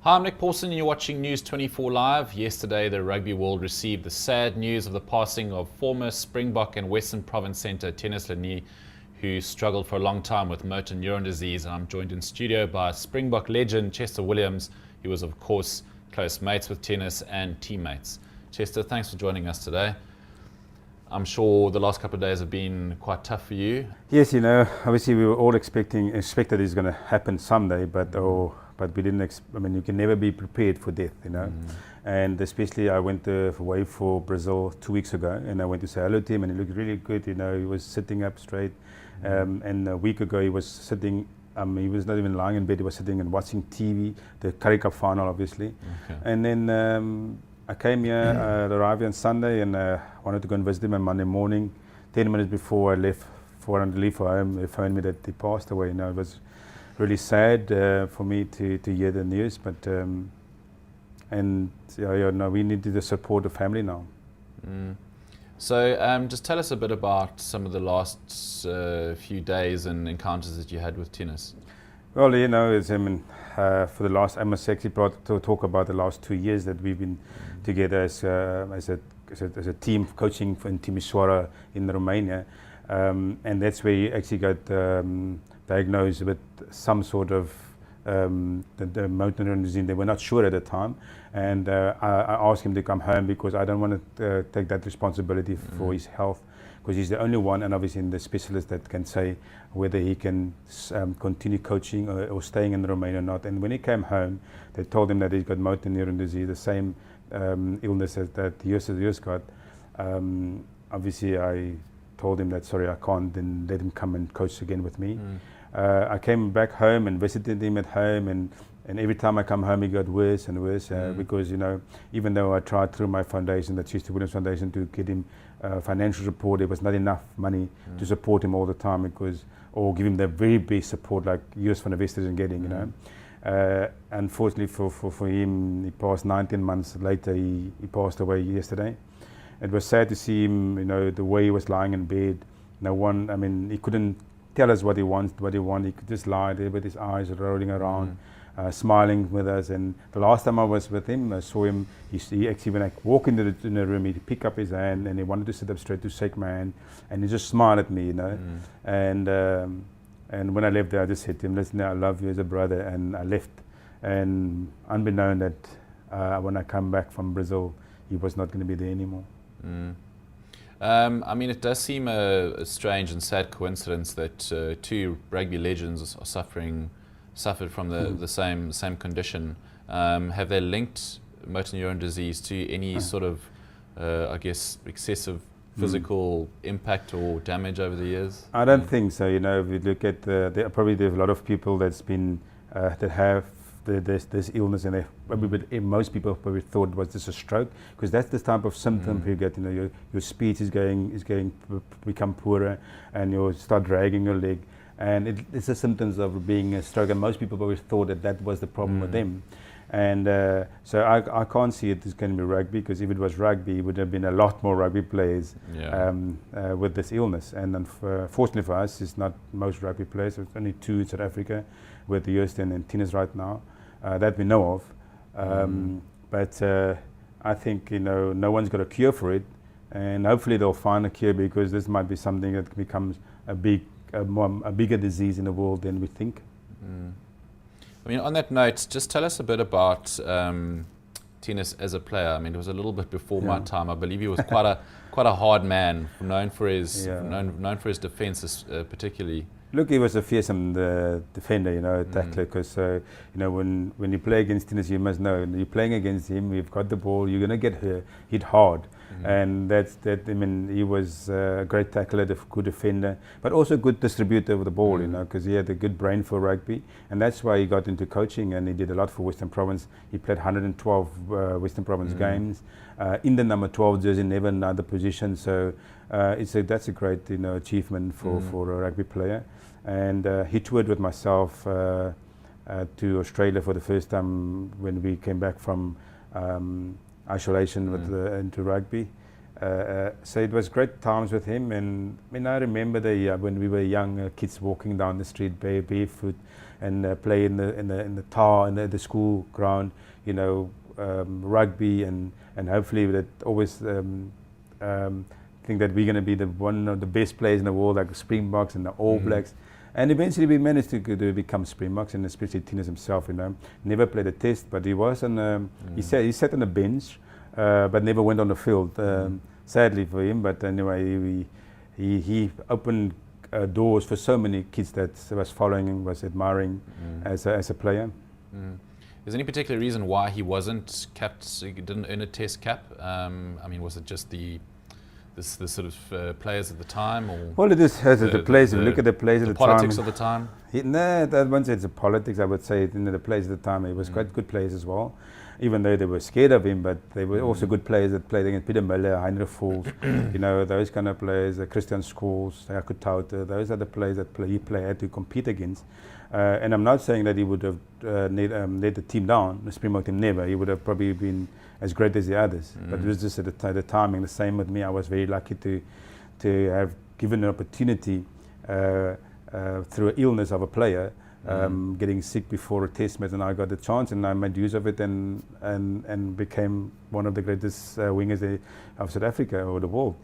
Hi, I'm Nick Paulson and you're watching News 24 Live. Yesterday, the rugby world received the sad news of the passing of former Springbok and Western Province centre Tinus Linee, who struggled for a long time with motor neuron disease. And I'm joined in studio by Springbok legend Chester Williams. He was, of course, close mates with Tinus and teammates. Chester, thanks for joining us today. I'm sure the last couple of days have been quite tough for you. Yes, obviously we were all expected it's going to happen someday, but we didn't. You can never be prepared for death, And especially, I went away for Brazil 2 weeks ago, and I went to say hello to him, and he looked really good. He was sitting up straight, and a week ago he was sitting. He was not even lying in bed. He was sitting and watching TV, the Currie Cup final, obviously. Okay. And then I came here, arrived here on Sunday, and wanted to go and visit him on Monday morning. 10 minutes before I left, for home, they phoned me that he passed away. It was really sad for me to hear the news, but we need to support the family now. So just tell us a bit about some of the last few days and encounters that you had with Tinus. Well, it's, for the last, I must actually talk about the last 2 years that we've been together as a team coaching in Timisoara in Romania, and that's where he actually got diagnosed with some sort of the motor neuron disease. They were not sure at the time, and I asked him to come home because I don't want to take that responsibility for his health, because he's the only one, and obviously the specialist that can say whether he can continue coaching or staying in Romania or not. And when he came home, they told him that he's got motor neuron disease, the same illness that Yus got. Obviously, I told him that sorry, I can't, then let him come and coach again with me. I came back home and visited him at home, and every time I come home he got worse and worse because even though I tried through my foundation, the Chester Williams Foundation, to get him financial support, there was not enough money to support him all the time, or give him the very best support like US van der West isn't getting. Unfortunately for him, he passed 19 months later. He passed away yesterday. It was sad to see him, the way he was lying in bed. No one, he couldn't tell us what he wanted. He could just lie there with his eyes rolling around, smiling with us. And the last time I was with him, I saw him, he actually, when I walked into the room, he'd pick up his hand and he wanted to sit up straight to shake my hand, and he just smiled at me, And when I left there, I just said to him, listen, I love you as a brother, and I left. And unbeknown that when I come back from Brazil, he was not going to be there anymore. It does seem a strange and sad coincidence that two rugby legends are suffered from the same condition. Have they linked motor neuron disease to any sort of, excessive physical impact or damage over the years? I don't think so. If you look at there's a lot of people that's been that have this illness, and most people probably thought it was just a stroke, because that's the type of symptom you get. Your speech is become poorer, and you start dragging your leg, and it's the symptoms of being a stroke. And most people probably thought that was the problem with them. And so I can't see it as going to be rugby, because if it was rugby, it would have been a lot more rugby players with this illness. And fortunately for us, it's not most rugby players. It's only 2 in South Africa, with Houston and Tinus right now, that we know of. But I think no one's got a cure for it, and hopefully they'll find a cure, because this might be something that becomes a bigger disease in the world than we think. On that note, just tell us a bit about Tinus as a player. It was a little bit before my time. I believe he was quite a hard man, known for his defences particularly. Look, he was a fearsome defender, tackler, because when you play against Tinus, you must know, you're playing against him, you've got the ball, you're going to get hit hard. And he was a great tackler, a good defender, but also a good distributor of the ball, because he had a good brain for rugby, and that's why he got into coaching, and he did a lot for Western Province. He played 112 Western Province games in the number 12 jersey, never another position. So that's a great achievement for a rugby player. And he toured with myself to Australia for the first time when we came back from isolation into rugby, So it was great times with him, and I remember when we were young kids walking down the street barefoot and play in the tar in the school ground, rugby and hopefully that always think that we're going to be one of the best players in the world, like the Springboks and the All Blacks. And eventually we managed to become Springboks, and especially Tinus himself, never played a test, but he was on. He sat on the bench, but never went on the field. Sadly for him, but anyway, he opened doors for so many kids that was following him, was admiring as a player. Is there any particular reason why he wasn't capped? He didn't earn a test cap? I mean, was it just the sort of players at the time, or well, it is the players. If you look at the players at the time, politics of the time. No, that one said it's the politics. I would say the players at the time, he was quite good players as well. Even though they were scared of him, but they were also good players that played against Peter Miller, Heinrich Fools, those kind of players, Christian Scholes, Jaco Tauter, those are the players that he had to compete against. And I'm not saying that he would have let the team down, the Springbok team, never. He would have probably been as great as the others. But it was just at the timing. The same with me. I was very lucky to have given an opportunity through an illness of a player, getting sick before a test match, and I got the chance, and I made use of it, and became one of the greatest wingers of South Africa or the world.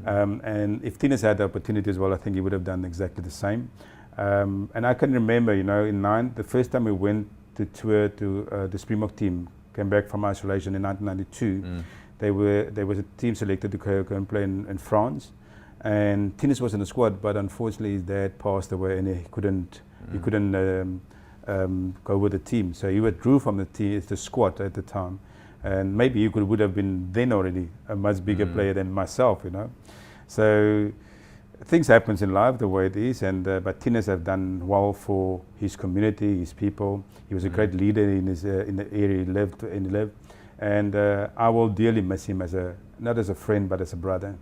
And if Tinus had the opportunity as well, I think he would have done exactly the same. And I can remember, the first time we went to tour to the Springbok team, came back from isolation in 1992. There was a team selected to go and play in France, and Tinus was in the squad, but unfortunately his dad passed away, and he couldn't go with the team. So he withdrew from the squad at the time, and maybe he would have been then already a much bigger player than myself, So things happens in life the way it is, and but Tinus have done well for his community, his people. He was a great leader in the area he lived, and I will dearly miss him not as a friend but as a brother.